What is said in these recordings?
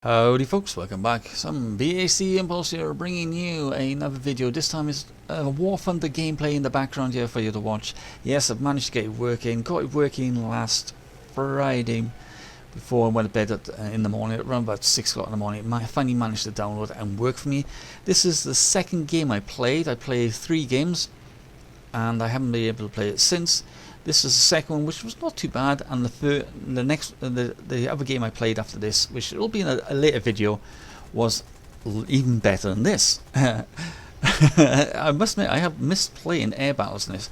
Howdy folks, welcome back. Some BAC Impulse here, bringing you another video. This time is War Thunder gameplay in the background here for you to watch. Yes, I've managed to get it working. Got it working last Friday before I went to bed in the morning, around about 6 o'clock in the morning. I finally managed to download it and work for me. This is the second game I played. I played 3 games and I haven't been able to play it since. This is the second one, which was not too bad, and the other game I played after this, which will be in a later video, was even better than this. I must admit, I have missed playing air battles in this.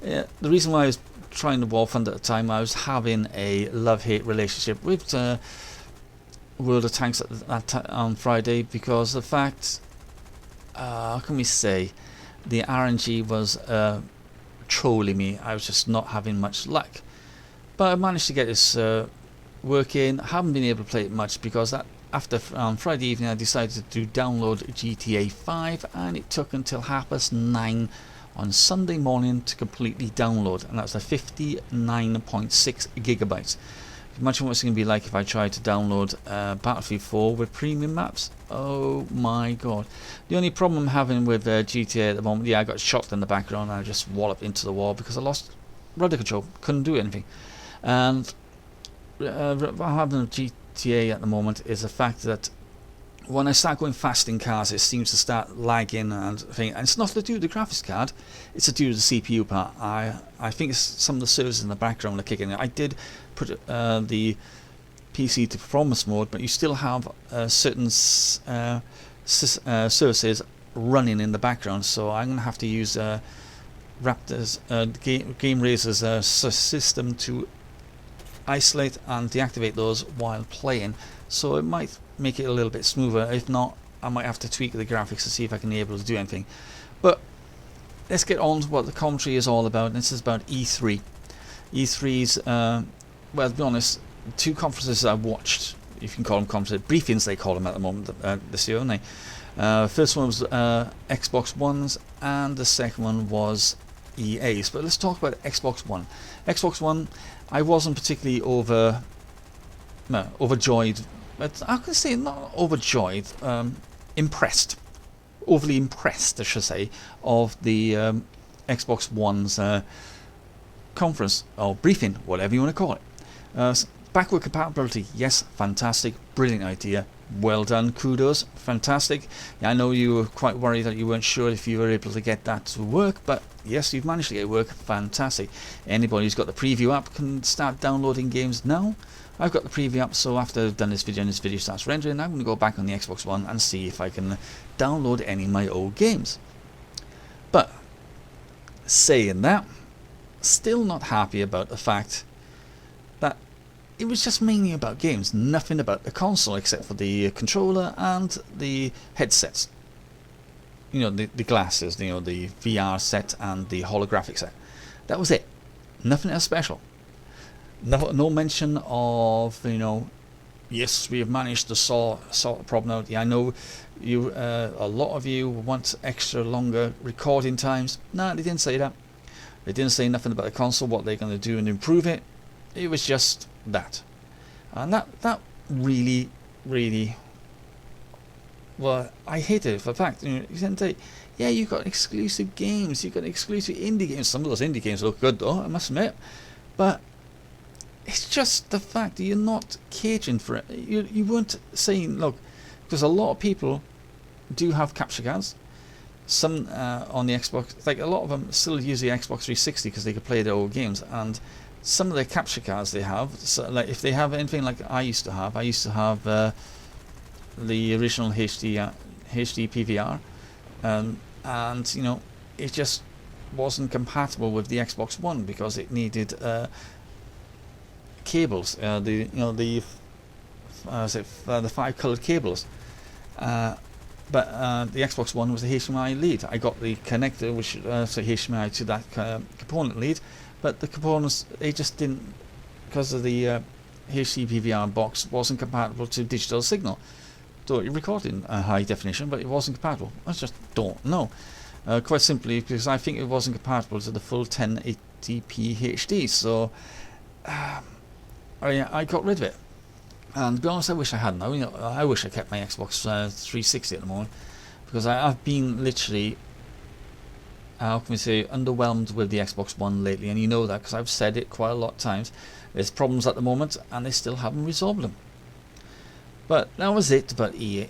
The reason why I was trying the War Thunder at the time, I was having a love-hate relationship with World of Tanks on Friday, because the fact, how can we say, the RNG was trolling me. I was just not having much luck, but I managed to get this working. Haven't been able to play it much because after Friday evening I decided to download GTA 5, and it took until 9:30 on Sunday morning to completely download, and that's a 59.6 gigabytes. Imagine what it's going to be like if I tried to download Battlefield 4 with premium maps. Oh my god. The only problem I'm having with GTA at the moment, yeah, I got shot in the background and I just walloped into the wall because I lost rudder control, couldn't do anything. And what I'm having with GTA at the moment is the fact that when I start going fast in cars, it seems to start lagging and thing. And it's not to do with the graphics card, it's to do with the CPU part. I think it's some of the servers in the background are kicking in. I did put the PC to performance mode, but you still have certain services running in the background. So I'm going to have to use Raptor's Game Razor's system to isolate and deactivate those while playing. So it might make it a little bit smoother. If not, I might have to tweak the graphics to see if I can be able to do anything. But let's get on to what the commentary is all about. This is about E3. E3's, well, to be honest, 2 conferences I watched, if you can call them conferences, briefings they call them at the moment this year, aren't they? First one was Xbox One's, and the second one was EA's. But let's talk about Xbox One. Xbox One, I wasn't particularly overjoyed, but I can say not overjoyed, impressed, overly impressed I should say, of the Xbox One's conference or briefing, whatever you want to call it. Backward compatibility, yes, fantastic, brilliant idea, well done, kudos, fantastic. Yeah, I know you were quite worried that you weren't sure if you were able to get that to work, but yes, you've managed to get it work, fantastic. Anybody who's got the preview app can start downloading games now. I've got the preview app, so after I've done this video and this video starts rendering, I'm going to go back on the Xbox One and see if I can download any of my old games. But saying that, still not happy about the fact that it was just mainly about games, nothing about the console except for the controller and the headsets. You know, the glasses, you know, the VR set and the holographic set. That was it. Nothing else special. No mention of, you know, yes, we have managed to sort the problem out. Yeah, I know you, a lot of you want extra longer recording times. No, they didn't say that. They didn't say nothing about the console, what they're going to do and improve it. It was just that. And that really, well, I hated it for the fact, you know, you didn't say, yeah, you got exclusive games, you got exclusive indie games. Some of those indie games look good though, I must admit. But it's just the fact that you're not catering for it. You weren't saying, look, because a lot of people do have capture cards. Some on the Xbox, like a lot of them still use the Xbox 360 because they could play their old games, and some of the capture cards they have, so like if they have anything like I used to have the original HD PVR, and you know, it just wasn't compatible with the Xbox One because it needed cables, the 5 colored cables, but the Xbox One was the HDMI lead. I got the connector, which so HDMI to that component lead, but the components, they just didn't, because of the HD PVR box wasn't compatible to digital signal. So it recorded in high definition, but it wasn't compatible. I just don't know. Quite simply because I think it wasn't compatible to the full 1080p HD. So I got rid of it. And to be honest, I wish I hadn't. I wish I kept my Xbox 360 at the moment, because I've been literally, how can we say, underwhelmed with the Xbox One lately, and you know that because I've said it quite a lot of times. There's problems at the moment, and they still haven't resolved them. But that was it. But EA,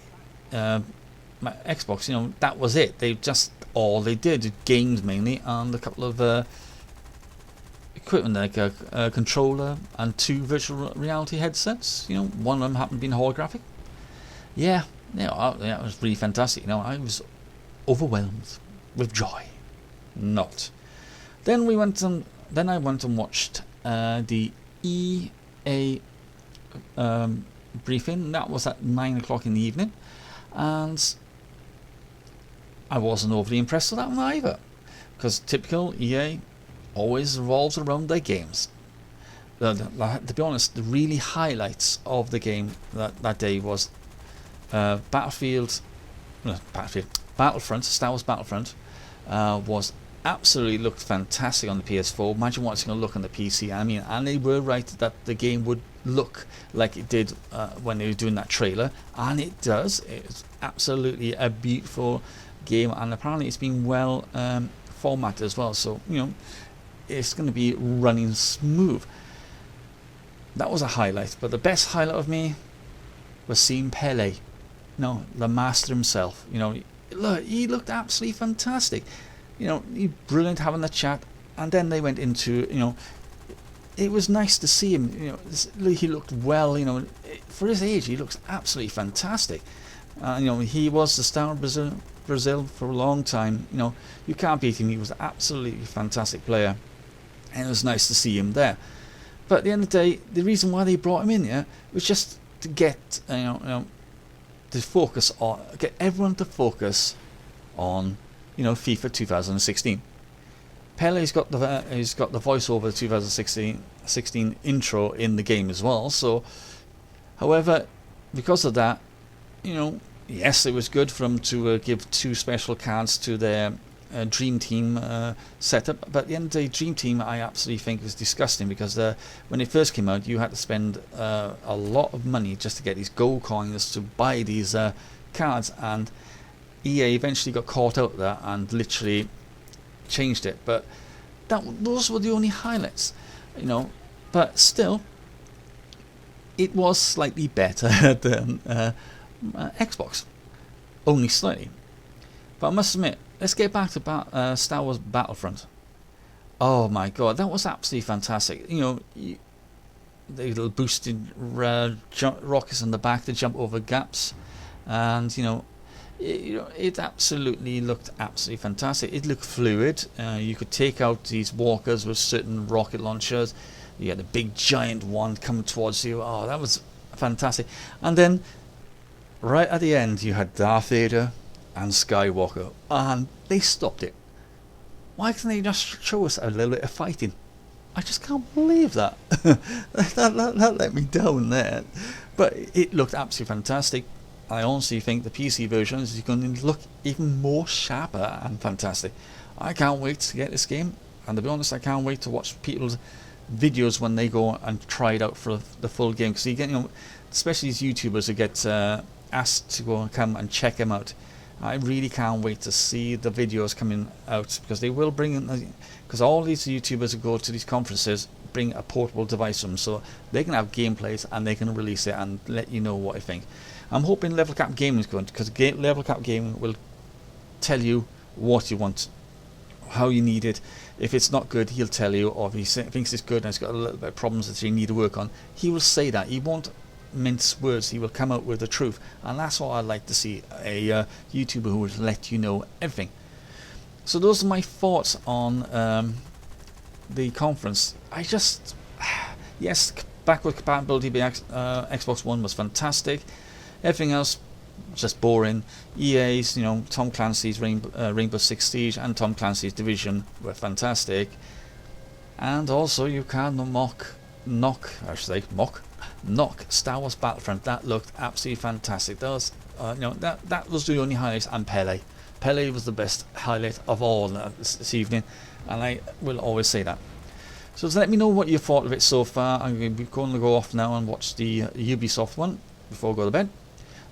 my Xbox, that was it. They just all they did, games mainly, and a couple of equipment like a controller and 2 virtual reality headsets. One of them happened to be holographic. Yeah, it was really fantastic. I was overwhelmed with joy. Not. Then I went and watched the EA briefing. That was at 9 o'clock in the evening, and I wasn't overly impressed with that one either, because typical EA always revolves around their games. To be honest, the really highlights of the game that day was Battlefront, Star Wars Battlefront was absolutely looked fantastic on the PS4. Imagine what it's going to look on the PC. I mean, and they were right that the game would look like it did when they were doing that trailer, and it does. It's absolutely a beautiful game, and apparently it's been well formatted as well. So it's going to be running smooth. That was a highlight, but the best highlight of me was seeing Pele, the master himself. Look, he looked absolutely fantastic. He brilliant having the chat, and then they went into, it was nice to see him. He looked well. For his age, he looks absolutely fantastic. He was the star of Brazil for a long time. You can't beat him. He was an absolutely fantastic player, and it was nice to see him there. But at the end of the day, the reason why they brought him in here was just to get to focus on, get everyone to focus on FIFA 2016. Pele's got the voiceover 2016 intro in the game as well. So, however, because of that, yes, it was good for them to give 2 special cards to their Dream Team setup. But at the end of the day, Dream Team I absolutely think was disgusting, because when it first came out, you had to spend a lot of money just to get these gold coins to buy these cards, and EA eventually got caught out of that and literally changed it. But those were the only highlights, but still it was slightly better than Xbox, only slightly. But I must admit, let's get back to Star Wars Battlefront. Oh my god, that was absolutely fantastic. The little boosted rockets in the back to jump over gaps, and it absolutely looked absolutely fantastic. It looked fluid. You could take out these walkers with certain rocket launchers. You had a big giant one coming towards you. Oh, that was fantastic. And then right at the end, you had Darth Vader and Skywalker, and they stopped it. Why can't they just show us a little bit of fighting? I just can't believe that. that let me down there. But it looked absolutely fantastic. I honestly think the PC version is going to look even more sharper and fantastic. I can't wait to get this game, and to be honest, I can't wait to watch people's videos when they go and try it out for the full game, because you get, especially these YouTubers who get asked to go and come and check them out. I really can't wait to see the videos coming out, because they will bring in, because all these YouTubers who go to these conferences bring a portable device with them, so they can have gameplays and they can release it and let you know what I think. I'm hoping Level Cap Gaming is going to, because Level Cap Gaming will tell you what you want, how you need it. If it's not good, he'll tell you, or if he thinks it's good and it's got a little bit of problems that you need to work on, he will say that. He won't mince words, he will come out with the truth, and that's what I like to see, a YouTuber who will let you know everything. So those are my thoughts on the conference. Yes, backward compatibility by Xbox One was fantastic. Everything else just boring. EA's, Tom Clancy's Rainbow Six Siege and Tom Clancy's Division were fantastic. And also you can knock Star Wars Battlefront. That looked absolutely fantastic. That was, that was the only highlights. And Pele was the best highlight of all this evening, and I will always say that. So let me know what you thought of it so far. I'm going to go off now and watch the Ubisoft one before I go to bed.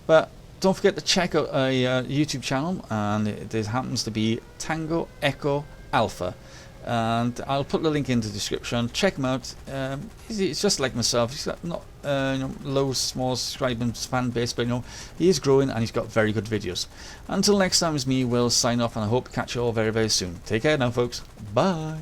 But don't forget to check out a YouTube channel, and it happens to be Tango Echo Alpha. And I'll put the link in the description. Check him out. It's just like myself. He's got not low, small subscribing fan base, but he is growing and he's got very good videos. Until next time, it's me, Will, sign off, and I hope to catch you all very, very soon. Take care now, folks. Bye.